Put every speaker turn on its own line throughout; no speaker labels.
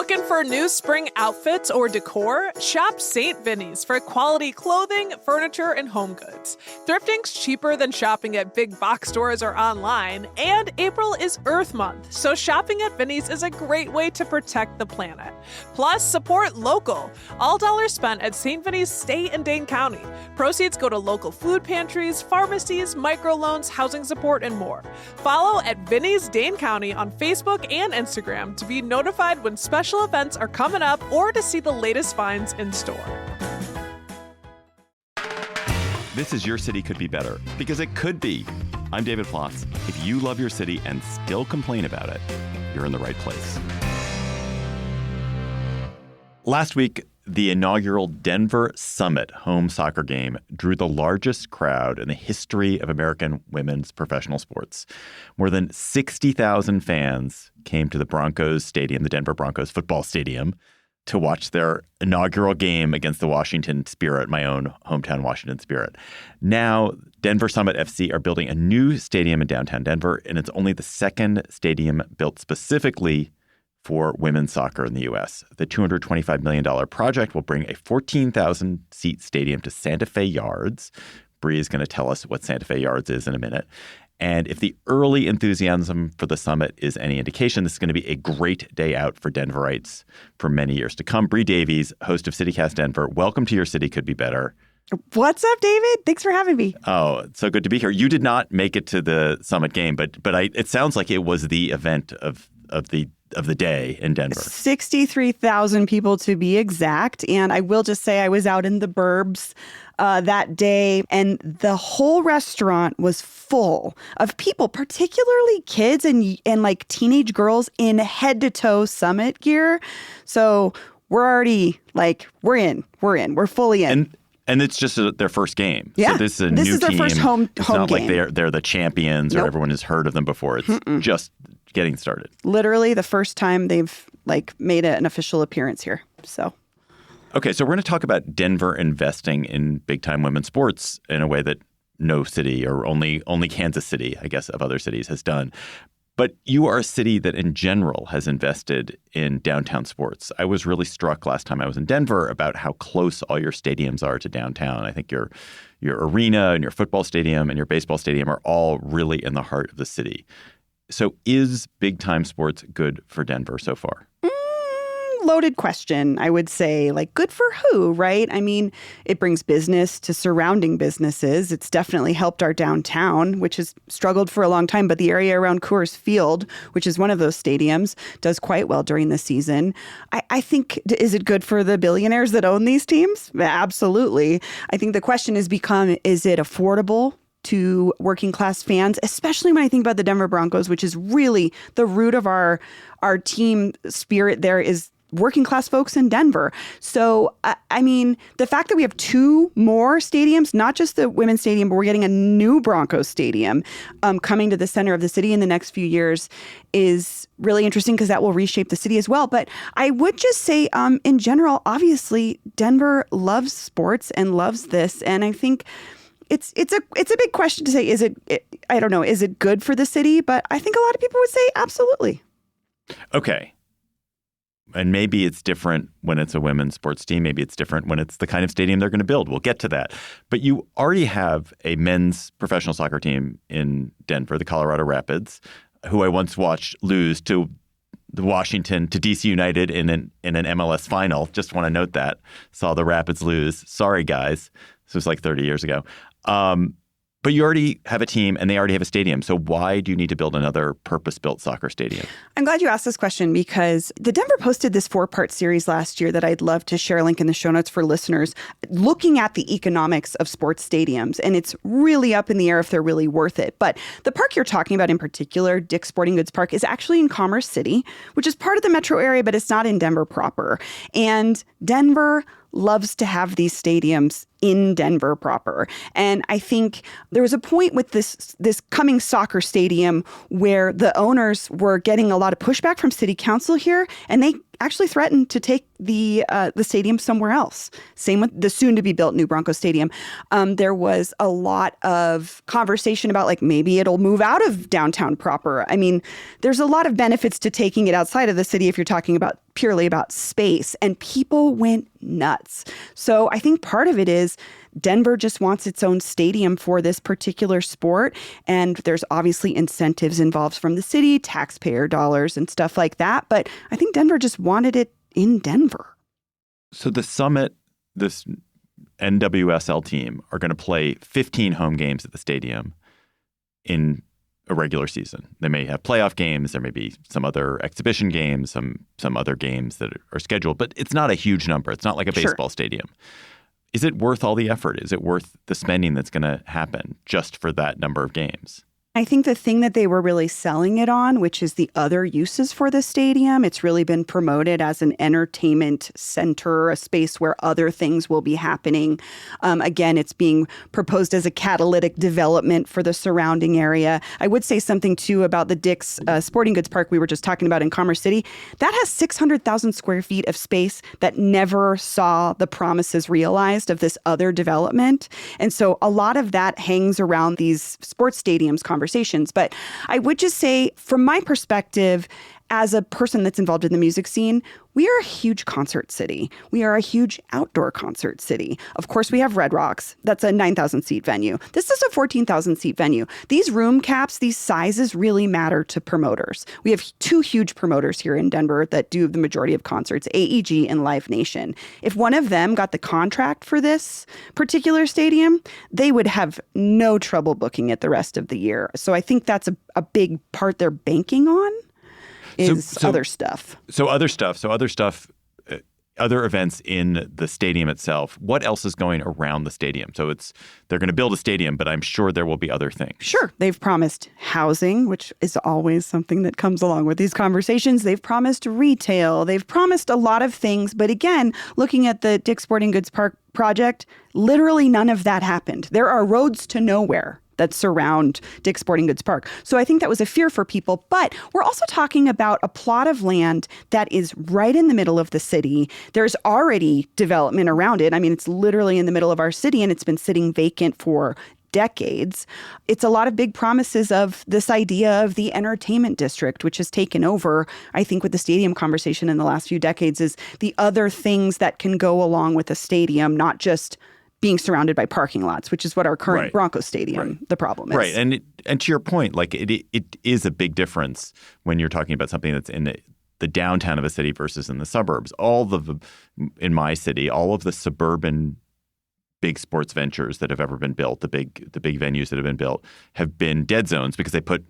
Looking for new spring outfits or decor? Shop St. Vinny's for quality clothing, furniture, and home goods. Thrifting's cheaper than shopping at big box stores or online, and April is Earth Month, so shopping at Vinny's is a great way to protect the planet. Plus, support local. All dollars spent at St. Vinny's stay in Dane County. Proceeds go to local food pantries, pharmacies, microloans, housing support, and more. Follow at Vinny's Dane County on Facebook and Instagram to be notified when special events are coming up or to see the latest finds in store.
This is Your City Could Be Better, because it could be. I'm David Plotz. If you love your city and still complain about it, you're in the right place. Last week, the inaugural Denver Summit home soccer game drew the largest crowd in the history of American women's professional sports. More than 60,000 fans came to the Broncos Stadium, the Denver Broncos football stadium, to watch their inaugural game against the Washington Spirit, my own hometown Washington Spirit. Now, Denver Summit FC are building a new stadium in downtown Denver, and it's only the second stadium built specifically for women's soccer in the U.S. The $225 million project will bring a 14,000-seat stadium to Santa Fe Yards. Bree is going to tell us what Santa Fe Yards is in a minute. And if the early enthusiasm for the summit is any indication, this is going to be a great day out for Denverites for many years to come. Bree Davies, host of CityCast Denver, welcome to Your City Could Be Better.
What's up, David? Thanks for having me.
Oh, it's so good to be here. You did not make it to the summit game, but it sounds like it was the event of the day in Denver.
63,000 people to be exact. And I will just say I was out in the burbs that day, and the whole restaurant was full of people, particularly kids and like teenage girls in head-to-toe Summit gear. So we're already like, we're fully in.
And it's just their first game.
Yeah,
so this is a new team.
This is their first home
it's not
game.
Like they're the champions or everyone has heard of them before. It's just getting started.
Literally the first time they've made an official appearance here. So.
Okay, so we're going to talk about Denver investing in big-time women's sports in a way that no city or only Kansas City, I guess, of other cities has done. But you are a city that in general has invested in downtown sports. I was really struck last time I was in Denver about how close all your stadiums are to downtown. I think your arena and your football stadium and your baseball stadium are all really in the heart of the city. So is big-time sports good for Denver so far?
Loaded question, I would say. Like, good for who, right? I mean, it brings business to surrounding businesses. It's definitely helped our downtown, which has struggled for a long time. But the area around Coors Field, which is one of those stadiums, does quite well during the season. I think, is it good for the billionaires that own these teams? Absolutely. I think the question has become, is it affordable to working class fans, especially when I think about the Denver Broncos, which is really the root of our team spirit there is working class folks in Denver. So, I mean, the fact that we have two more stadiums, not just the women's stadium, but we're getting a new Broncos stadium coming to the center of the city in the next few years is really interesting because that will reshape the city as well. But I would just say in general, obviously, Denver loves sports and loves this. And I think it's a big question to say, is it good for the city? But I think a lot of people would say absolutely.
Okay. And maybe it's different when it's a women's sports team. Maybe it's different when it's the kind of stadium they're going to build. We'll get to that. But you already have a men's professional soccer team in Denver, the Colorado Rapids, who I once watched lose to the Washington, to DC United in an MLS final. Just want to note that. Saw the Rapids lose. Sorry, guys. This was like 30 years ago. But you already have a team and they already have a stadium. So why do you need to build another purpose-built soccer stadium?
I'm glad you asked this question because the Denver posted this 4-part series last year that I'd love to share a link in the show notes for listeners, looking at the economics of sports stadiums. And it's really up in the air if they're really worth it. But the park you're talking about in particular, Dick's Sporting Goods Park, is actually in Commerce City, which is part of the metro area, but it's not in Denver proper. And Denver loves to have these stadiums in Denver proper. And I think there was a point with this coming soccer stadium where the owners were getting a lot of pushback from city council here, and they actually threatened to take the stadium somewhere else. Same with the soon-to-be-built new Bronco Stadium. There was a lot of conversation about like maybe it'll move out of downtown proper. I mean, there's a lot of benefits to taking it outside of the city if you're talking about purely about space, and people went nuts. So I think part of it is Denver just wants its own stadium for this particular sport. And there's obviously incentives involved from the city, taxpayer dollars and stuff like that. But I think Denver just wanted it in Denver.
So the Summit, this NWSL team, are going to play 15 home games at the stadium in a regular season. They may have playoff games. There may be some other exhibition games, some other games that are scheduled. But it's not a huge number. It's not like a baseball stadium. Is it worth all the effort? Is it worth the spending that's going to happen just for that number of games?
I think the thing that they were really selling it on, which is the other uses for the stadium, it's really been promoted as an entertainment center, a space where other things will be happening. Again, it's being proposed as a catalytic development for the surrounding area. I would say something, too, about the Dick's Sporting Goods Park we were just talking about in Commerce City. That has 600,000 square feet of space that never saw the promises realized of this other development. And so a lot of that hangs around these sports stadiums conversations. But I would just say, from my perspective, as a person that's involved in the music scene, we are a huge concert city. We are a huge outdoor concert city. Of course, we have Red Rocks. That's a 9,000-seat venue. This is a 14,000-seat venue. These room caps, these sizes really matter to promoters. We have two huge promoters here in Denver that do the majority of concerts, AEG and Live Nation. If one of them got the contract for this particular stadium, they would have no trouble booking it the rest of the year. So I think that's a big part they're banking on. Other stuff. Other events in the stadium itself. What else is going around the stadium? So they're going to build a stadium, but I'm sure there will be other things. Sure. They've promised housing, which is always something that comes along with these conversations. They've promised retail. They've promised a lot of things. But again, looking at the Dick's Sporting Goods Park project, literally none of that happened. There are roads to nowhere that surround Dick's Sporting Goods Park. So I think that was a fear for people. But we're also talking about a plot of land that is right in the middle of the city. There's already development around it. I mean, it's literally in the middle of our city, and it's been sitting vacant for decades. It's a lot of big promises of this idea of the entertainment district, which has taken over, I think, with the stadium conversation in the last few decades, is the other things that can go along with a stadium, not just being surrounded by parking lots, which is what our current Bronco Stadium, the problem is.
Right. And to your point, like it is a big difference when you're talking about something that's in the downtown of a city versus in the suburbs. In my city, all of the suburban big sports ventures that have ever been built, the big venues that have been built, have been dead zones because they put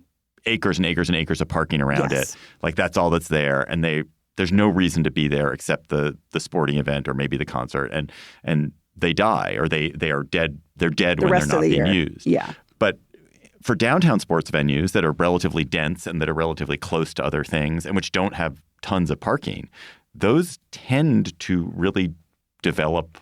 acres and acres and acres of parking around it. Like that's all that's there. And there's no reason to be there except the sporting event or maybe the concert. And they die, or they are dead. They're dead when they're not being used.
Yeah.
But for downtown sports venues that are relatively dense and that are relatively close to other things and which don't have tons of parking, those tend to really develop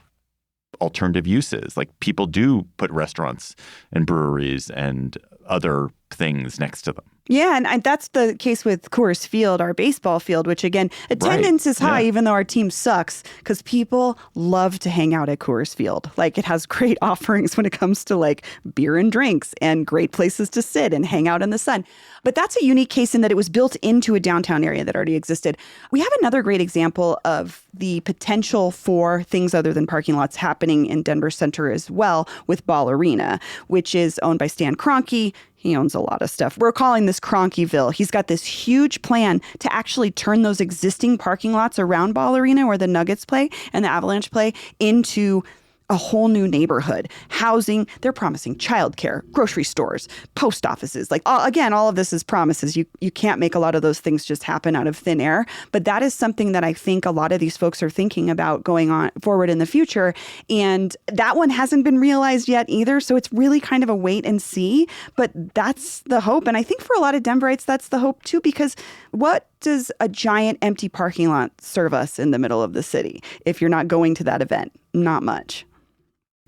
alternative uses. Like people do put restaurants and breweries and other things next to them.
Yeah, and that's the case with Coors Field, our baseball field, which, again, attendance is high, even though our team sucks, because people love to hang out at Coors Field. Like, it has great offerings when it comes to, like, beer and drinks and great places to sit and hang out in the sun. But that's a unique case in that it was built into a downtown area that already existed. We have another great example of the potential for things other than parking lots happening in Denver Center as well with Ball Arena, which is owned by Stan Kroenke. He owns a lot of stuff. We're calling this Kroenkeville. He's got this huge plan to actually turn those existing parking lots around Ball Arena where the Nuggets play and the Avalanche play into a whole new neighborhood. Housing, they're promising childcare, grocery stores, post offices. Like, again, all of this is promises. You can't make a lot of those things just happen out of thin air. But that is something that I think a lot of these folks are thinking about going on forward in the future. And that one hasn't been realized yet either. So it's really kind of a wait and see. But that's the hope. And I think for a lot of Denverites, that's the hope too, because what does a giant empty parking lot serve us in the middle of the city if you're not going to that event? Not much.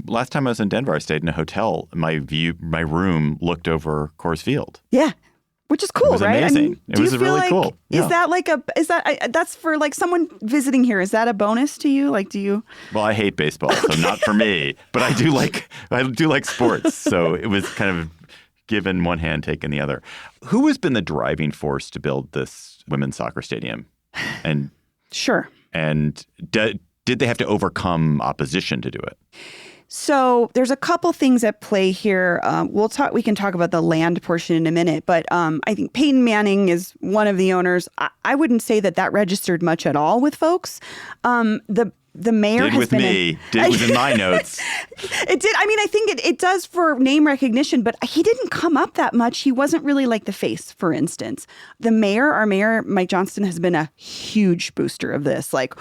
Last time I was in Denver, I stayed in a hotel. My room looked over Coors Field.
Yeah. Which is cool,
it was
right?
Amazing.
I mean,
it was really cool.
Is that that's for like someone visiting here? Is that a bonus to you? Like, do you?
Well, I hate baseball, so not for me. But I do like sports. So it was kind of given one hand, taken the other. Who has been the driving force to build this women's soccer stadium? And
sure.
And did they have to overcome opposition to do it?
So there's a couple things at play here. We can talk about the land portion in a minute, but I think Peyton Manning is one of the owners. I wouldn't say that registered much at all with folks. The mayor
did was in my notes.
It did. I mean, I think it does for name recognition, but he didn't come up that much. He wasn't really like the face, for instance. Our mayor, Mike Johnston, has been a huge booster of this. Like,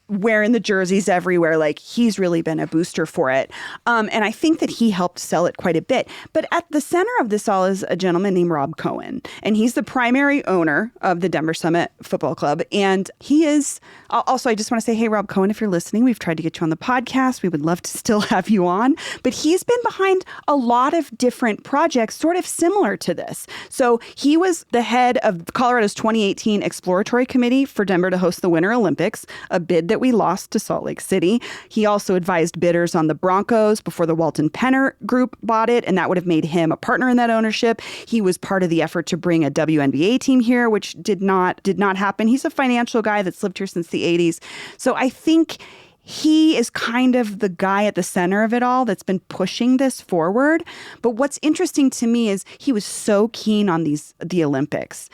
wearing the jerseys everywhere. Like, he's really been a booster for it. And I think that he helped sell it quite a bit. But at the center of this all is a gentleman named Rob Cohen. And he's the primary owner of the Denver Summit Football Club. And he is also, I just want to say, hey, Rob Cohen, if you're listening, we've tried to get you on the podcast. We would love to still have you on. But he's been behind a lot of different projects sort of similar to this. So he was the head of Colorado's 2018 Exploratory Committee for Denver to host the Winter Olympics, a bid that we lost to Salt Lake City. He also advised bidders on the Broncos before the Walton Penner Group bought it, and that would have made him a partner in that ownership. He was part of the effort to bring a WNBA team here, which did not happen. He's a financial guy that's lived here since the 80s. So I think he is kind of the guy at the center of it all that's been pushing this forward. But what's interesting to me is he was so keen on the Olympics.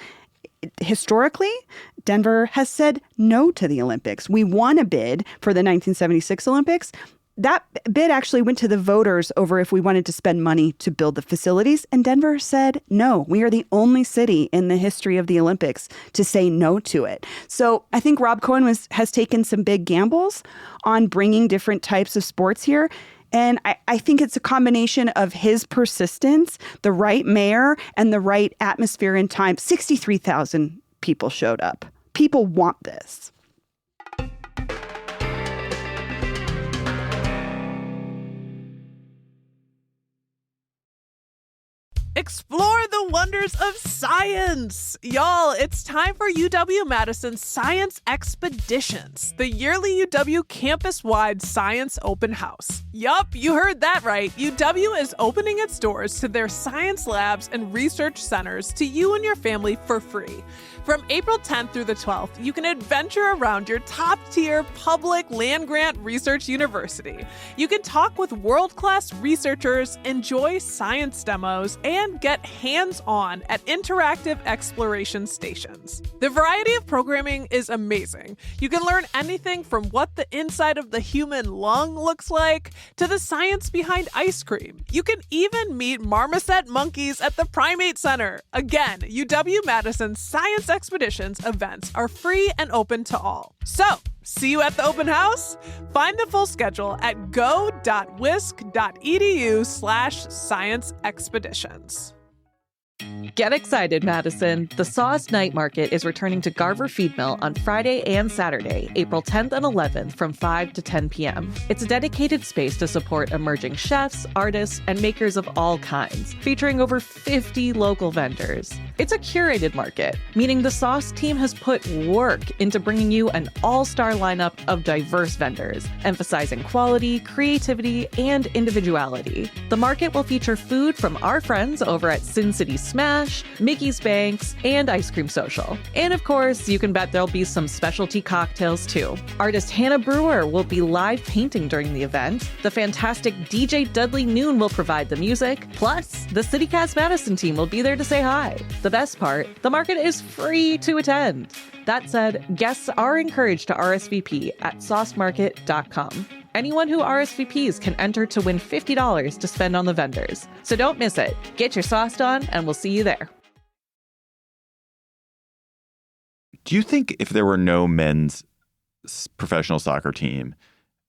Historically, Denver has said no to the Olympics. We won a bid for the 1976 Olympics. That bid actually went to the voters over if we wanted to spend money to build the facilities. And Denver said no. We are the only city in the history of the Olympics to say no to it. So I think Rob Cohen has taken some big gambles on bringing different types of sports here. And I think it's a combination of his persistence, the right mayor, and the right atmosphere and time. 63,000 people showed up. People want this.
Explore the wonders of science! Y'all, it's time for UW-Madison's Science Expeditions, the yearly UW campus-wide science open house. Yup, you heard that right. UW is opening its doors to their science labs and research centers to you and your family for free. From April 10th through the 12th, you can adventure around your top-tier public land-grant research university. You can talk with world-class researchers, enjoy science demos, and get hands-on at interactive exploration stations. The variety of programming is amazing. You can learn anything from what the inside of the human lung looks like to the science behind ice cream. You can even meet marmoset monkeys at the Primate Center. Again, UW-Madison's Science Expeditions events are free and open to all. So, see you at the open house? Find the full schedule at go.wisc.edu/science expeditions.
Get excited, Madison. The Sauce Night Market is returning to Garver Feed Mill on Friday and Saturday, April 10th and 11th from 5 to 10 p.m. It's a dedicated space to support emerging chefs, artists, and makers of all kinds, featuring over 50 local vendors. It's a curated market, meaning the Sauce team has put work into bringing you an all-star lineup of diverse vendors, emphasizing quality, creativity, and individuality. The market will feature food from our friends over at Sin City Smash, Mickey's Banks, and Ice Cream Social. And of course, you can bet there'll be some specialty cocktails too. Artist Hannah Brewer will be live painting during the event. The fantastic DJ Dudley Noon will provide the music. Plus, the CityCast Madison team will be there to say hi. The best part, the market is free to attend. That said, guests are encouraged to RSVP at saucemarket.com. Anyone who RSVPs can enter to win $50 to spend on the vendors. So don't miss it. Get your sauce on, and we'll see you there.
Do you think if there were no men's professional soccer team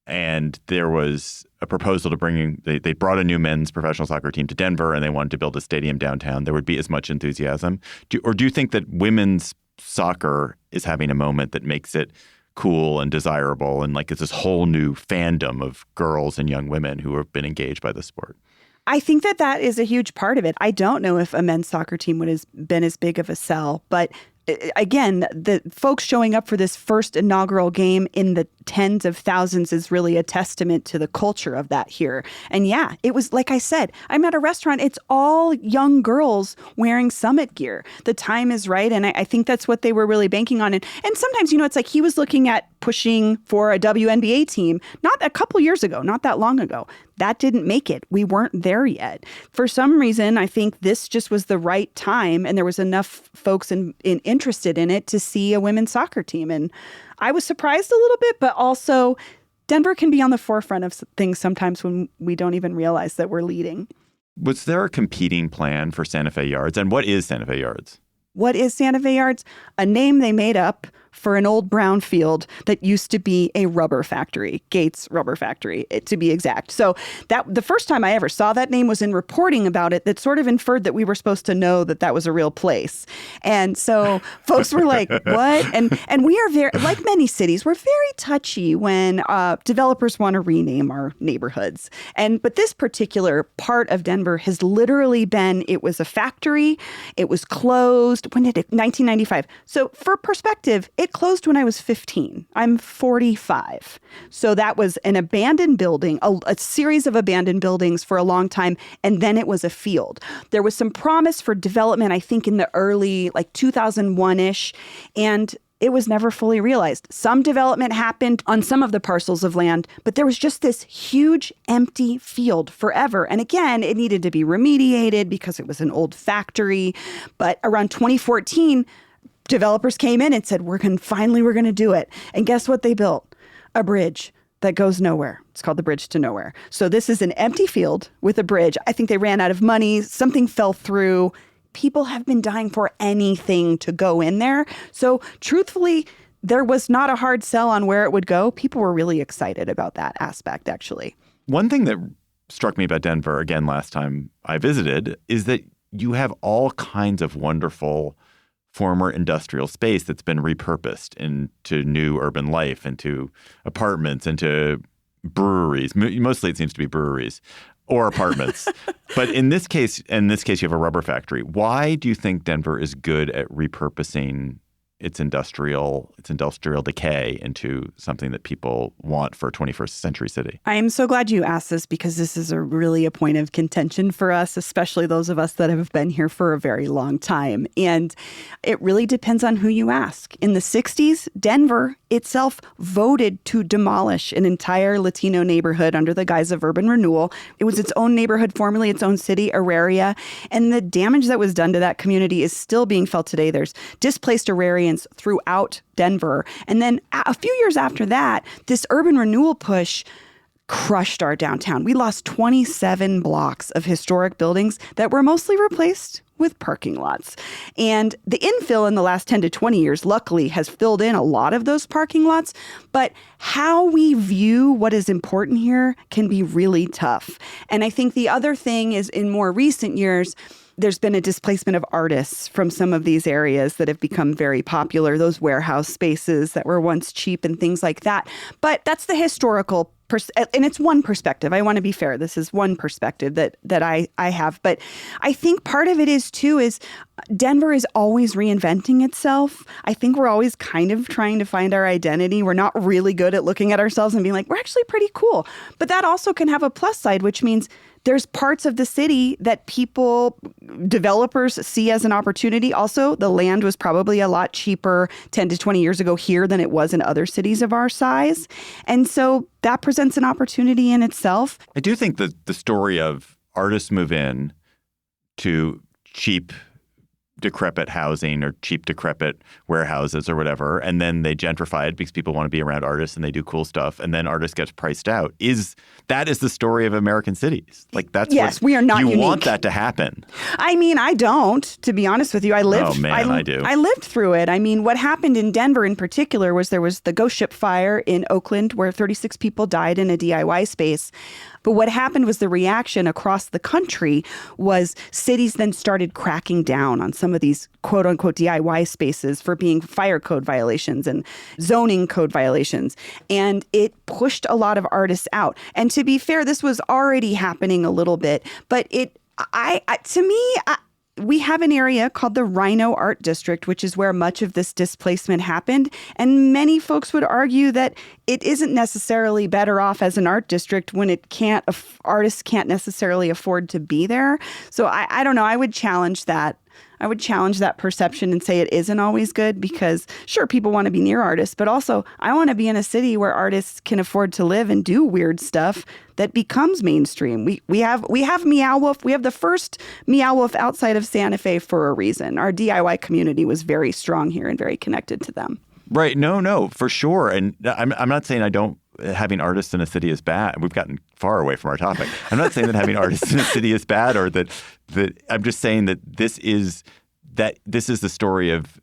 and there was a proposal to they brought a new men's professional soccer team to Denver and they wanted to build a stadium downtown, there would be as much enthusiasm? Or do you think that women's soccer is having a moment that makes it cool and desirable. And like it's this whole new fandom of girls and young women who have been engaged by the sport.
I think that is a huge part of it. I don't know if a men's soccer team would have been as big of a sell, but again, the folks showing up for this first inaugural game in the tens of thousands is really a testament to the culture of that here. And yeah, it was, like I said, I'm at a restaurant. It's all young girls wearing Summit gear. The time is right. And I think that's what they were really banking on. And sometimes, it's like he was looking at pushing for a WNBA team, not a couple years ago, not that long ago. That didn't make it. We weren't there yet. For some reason, I think this just was the right time, and there was enough folks interested in it to see a women's soccer team. And I was surprised a little bit, but also Denver can be on the forefront of things sometimes when we don't even realize that we're leading.
Was there a competing plan for Santa Fe Yards? And what is Santa Fe Yards?
What is Santa Fe Yards? A name they made up for an old brown field that used to be a rubber factory, Gates Rubber Factory, to be exact. So that the first time I ever saw that name was in reporting about it that sort of inferred that we were supposed to know that was a real place. And so folks were like, what? And we are very, like many cities, we're very touchy when developers want to rename our neighborhoods. But this particular part of Denver has literally been, it was a factory, it was closed. When did it? 1995. So for perspective, it closed when I was 15. I'm 45. So that was an abandoned building, a series of abandoned buildings for a long time. And then it was a field. There was some promise for development, I think, in the early, 2001-ish. And it was never fully realized. Some development happened on some of the parcels of land, but there was just this huge empty field forever. And again, it needed to be remediated because it was an old factory. But around 2014, developers came in and said, we're going to do it. And guess what they built? A bridge that goes nowhere. It's called the Bridge to Nowhere. So this is an empty field with a bridge. I think they ran out of money. Something fell through. People have been dying for anything to go in there. So truthfully, there was not a hard sell on where it would go. People were really excited about that aspect, actually.
One thing that struck me about Denver, again, last time I visited, is that you have all kinds of wonderful former industrial space that's been repurposed into new urban life, into apartments, into breweries. Mostly it seems to be breweries or apartments. But in this case, you have a rubber factory. Why do you think Denver is good at repurposing its industrial decay into something that people want for a 21st century city?
I am so glad you asked this because this is really a point of contention for us, especially those of us that have been here for a very long time. And it really depends on who you ask. In the 60s, Denver itself voted to demolish an entire Latino neighborhood under the guise of urban renewal. It was its own neighborhood, formerly its own city, Auraria. And the damage that was done to that community is still being felt today. There's displaced Aurarians throughout Denver. And then a few years after that, this urban renewal push crushed our downtown. We lost 27 blocks of historic buildings that were mostly replaced with parking lots. And the infill in the last 10 to 20 years, luckily, has filled in a lot of those parking lots. But how we view what is important here can be really tough. And I think the other thing is, in more recent years, there's been a displacement of artists from some of these areas that have become very popular, those warehouse spaces that were once cheap and things like that. But that's the historical and it's one perspective. I want to be fair. This is one perspective that I have. But I think part of it is Denver is always reinventing itself. I think we're always kind of trying to find our identity. We're not really good at looking at ourselves and being like, we're actually pretty cool. But that also can have a plus side, which means there's parts of the city that developers see as an opportunity. Also, the land was probably a lot cheaper 10 to 20 years ago here than it was in other cities of our size. And so that presents an opportunity in itself.
I do think that the story of artists move in to cheap, decrepit housing or cheap, decrepit warehouses or whatever, and then they gentrify it because people want to be around artists and they do cool stuff, and then artists get priced out. That is the story of American cities.
Yes, we are not unique.
You want that to happen.
I mean, I don't, to be honest with you. I do. I lived through it. I mean, what happened in Denver in particular was there was the Ghost Ship fire in Oakland where 36 people died in a DIY space. But what happened was the reaction across the country was cities then started cracking down on some of these quote unquote DIY spaces for being fire code violations and zoning code violations. And it pushed a lot of artists out. And to be fair, this was already happening a little bit, but we have an area called the Rhino Art District, which is where much of this displacement happened. And many folks would argue that it isn't necessarily better off as an art district when artists can't necessarily afford to be there. So I don't know. I would challenge that. I would challenge that perception and say it isn't always good because, sure, people want to be near artists, but also I want to be in a city where artists can afford to live and do weird stuff that becomes mainstream. We have Meow Wolf. We have the first Meow Wolf outside of Santa Fe for a reason. Our DIY community was very strong here and very connected to them.
Right. No, for sure. And I'm not saying having artists in a city is bad. We've gotten far away from our topic. I'm not saying that having artists in a city is bad or that I'm just saying that this is the story of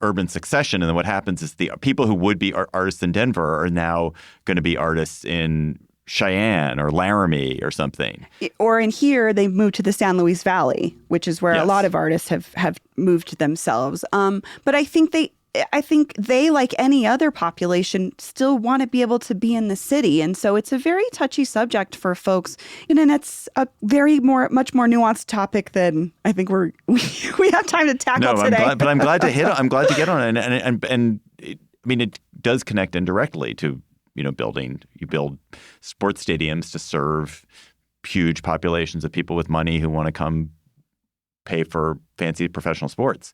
urban succession. And then what happens is the people who would be artists in Denver are now going to be artists in Cheyenne or Laramie or something.
Or in here, they've moved to the San Luis Valley, which is where a lot of artists have moved themselves. But I think they, like any other population, still want to be able to be in the city. And so it's a very touchy subject for folks. And it's a much more nuanced topic than I think we have time to tackle today.
I'm glad to get on it. And it does connect indirectly to, you build sports stadiums to serve huge populations of people with money who want to come pay for fancy professional sports.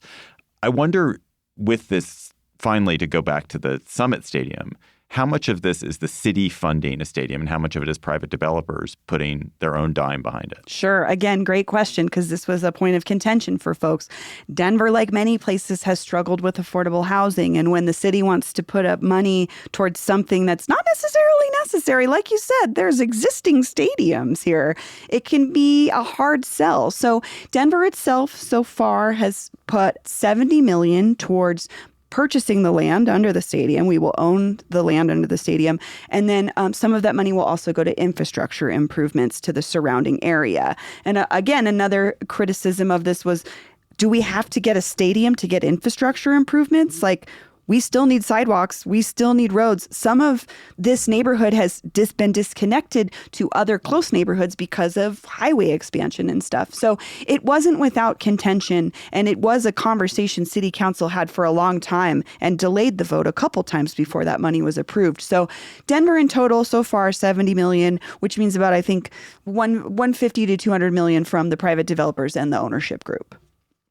I wonder, with this, finally, to go back to the Summit Stadium, how much of this is the city funding a stadium and how much of it is private developers putting their own dime behind it?
Sure. Again, great question, because this was a point of contention for folks. Denver, like many places, has struggled with affordable housing. And when the city wants to put up money towards something that's not necessarily necessary, like you said, there's existing stadiums here. It can be a hard sell. So Denver itself so far has put $70 million towards purchasing the land under the stadium. We will own the land under the stadium. And then some of that money will also go to infrastructure improvements to the surrounding area. And again, another criticism of this was, do we have to get a stadium to get infrastructure improvements? Like, we still need sidewalks. We still need roads. Some of this neighborhood has been disconnected to other close neighborhoods because of highway expansion and stuff. So it wasn't without contention. And it was a conversation city council had for a long time and delayed the vote a couple times before that money was approved. So Denver in total so far, $70 million, which means about, I think, $150 to $200 million from the private developers and the ownership group.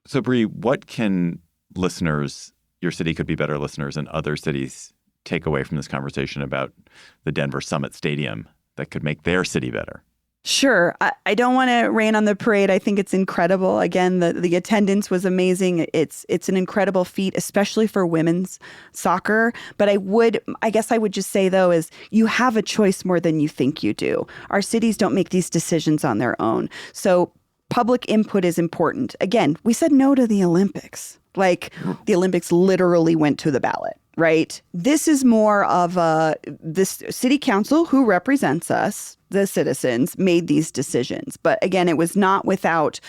So Bree, what can your city could be better listeners and other cities take away from this conversation about the Denver Summit Stadium that could make their city better?
Sure. I don't want to rain on the parade. I think it's incredible. Again, the attendance was amazing. It's an incredible feat, especially for women's soccer. But I guess I would just say, though, is you have a choice more than you think you do. Our cities don't make these decisions on their own. So public input is important. Again, we said no to the Olympics. Like, the Olympics literally went to the ballot, right? This is more of this city council who represents us, the citizens, made these decisions. But again, it was not without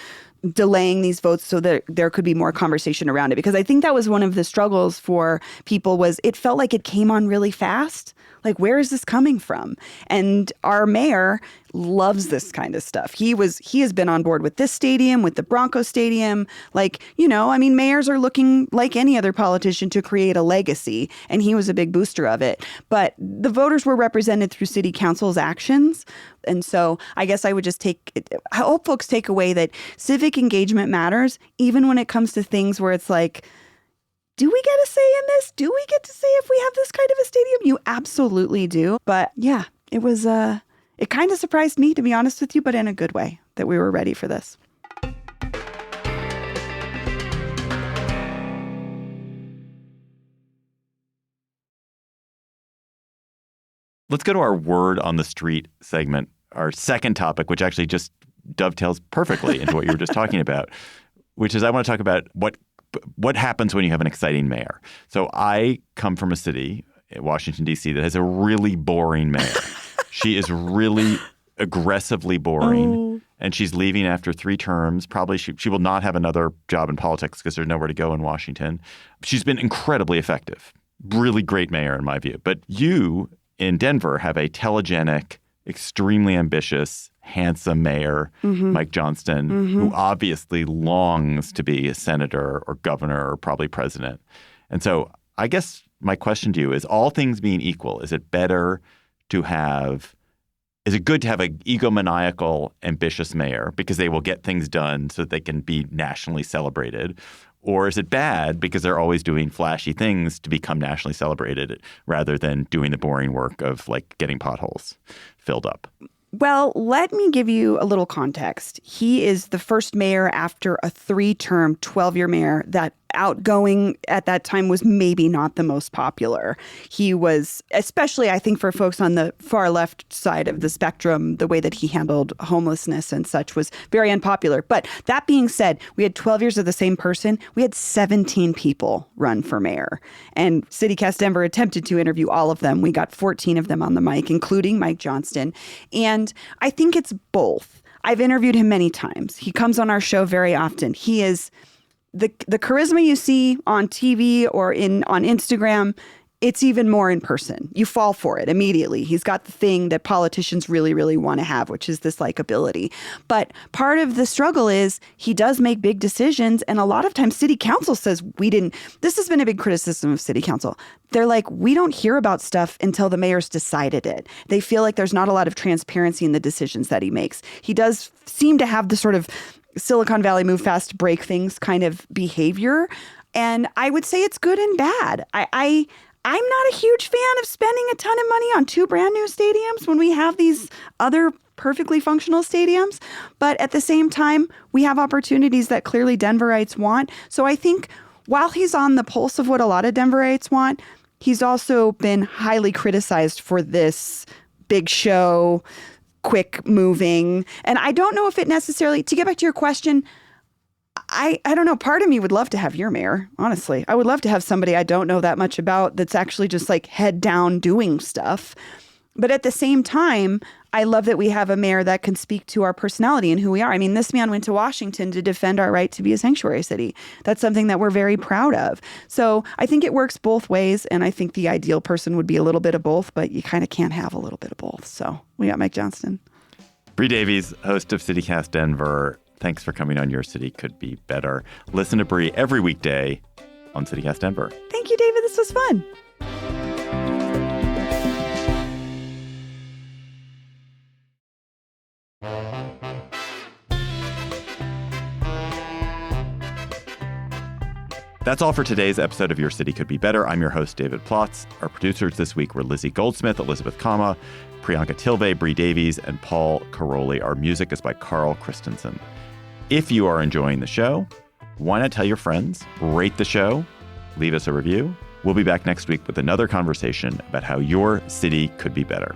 delaying these votes so that there could be more conversation around it. Because I think that was one of the struggles for people was it felt like it came on really fast. Like, where is this coming from? And our mayor loves this kind of stuff. He has been on board with this stadium, with the Bronco Stadium. Like, mayors are looking like any other politician to create a legacy. And he was a big booster of it. But the voters were represented through city council's actions. And so I guess I would just I hope folks take away that civic engagement matters, even when it comes to things where it's like, do we get a say in this? Do we get to say if we have this kind of a stadium? You absolutely do. But yeah, it was, it kind of surprised me, to be honest with you, but in a good way, that we were ready for this.
Let's go to our word on the street segment, our second topic, which actually just dovetails perfectly into what you were just talking about, which is I want to talk about what happens when you have an exciting mayor. So I come from a city, Washington, D.C., that has a really boring mayor. She is really aggressively boring. And she's leaving after 3 terms. Probably she will not have another job in politics because there's nowhere to go in Washington. She's been incredibly effective. Really great mayor in my view. But you in Denver have a telegenic, extremely ambitious, handsome mayor, Mike Johnston, who obviously longs to be a senator or governor or probably president. And so I guess my question to you is, all things being equal, is it good to have an egomaniacal, ambitious mayor because they will get things done so that they can be nationally celebrated? Or is it bad because they're always doing flashy things to become nationally celebrated rather than doing the boring work of like getting potholes filled up?
Well, let me give you a little context. He is the first mayor after a 3-term, 12-year mayor that outgoing at that time was maybe not the most popular. He was, especially I think for folks on the far left side of the spectrum, the way that he handled homelessness and such was very unpopular. But that being said, we had 12 years of the same person. We had 17 people run for mayor. And CityCast Denver attempted to interview all of them. We got 14 of them on the mic, including Mike Johnston. And I think it's both. I've interviewed him many times. He comes on our show very often. He is the charisma you see on TV or on Instagram, it's even more in person. You fall for it immediately. He's got the thing that politicians really, really want to have, which is this likability. But part of the struggle is he does make big decisions. And a lot of times city council says this has been a big criticism of city council. They're like, we don't hear about stuff until the mayor's decided it. They feel like there's not a lot of transparency in the decisions that he makes. He does seem to have the sort of Silicon Valley move fast, break things kind of behavior. And I would say it's good and bad. I'm not a huge fan of spending a ton of money on 2 brand new stadiums when we have these other perfectly functional stadiums. But at the same time, we have opportunities that clearly Denverites want. So I think while he's on the pulse of what a lot of Denverites want, he's also been highly criticized for this big show, quick moving. And I don't know if it necessarily, to get back to your question, I don't know. Part of me would love to have your mayor, honestly. I would love to have somebody I don't know that much about that's actually just like head down doing stuff. But at the same time, I love that we have a mayor that can speak to our personality and who we are. I mean, this man went to Washington to defend our right to be a sanctuary city. That's something that we're very proud of. So I think it works both ways. And I think the ideal person would be a little bit of both, but you kind of can't have a little bit of both. So we got Mike Johnston.
Bree Davies, host of CityCast Denver. Thanks for coming on Your City Could Be Better. Listen to Bree every weekday on CityCast Denver.
Thank you, David. This was fun.
That's all for today's episode of Your City Could Be Better. I'm your host, David Plotz. Our producers this week were Lizzie Goldsmith, Elizabeth Kama, Priyanka Tilve, Bree Davies, and Paul Caroli. Our music is by Carl Christensen. If you are enjoying the show, why not tell your friends, rate the show, leave us a review. We'll be back next week with another conversation about how your city could be better.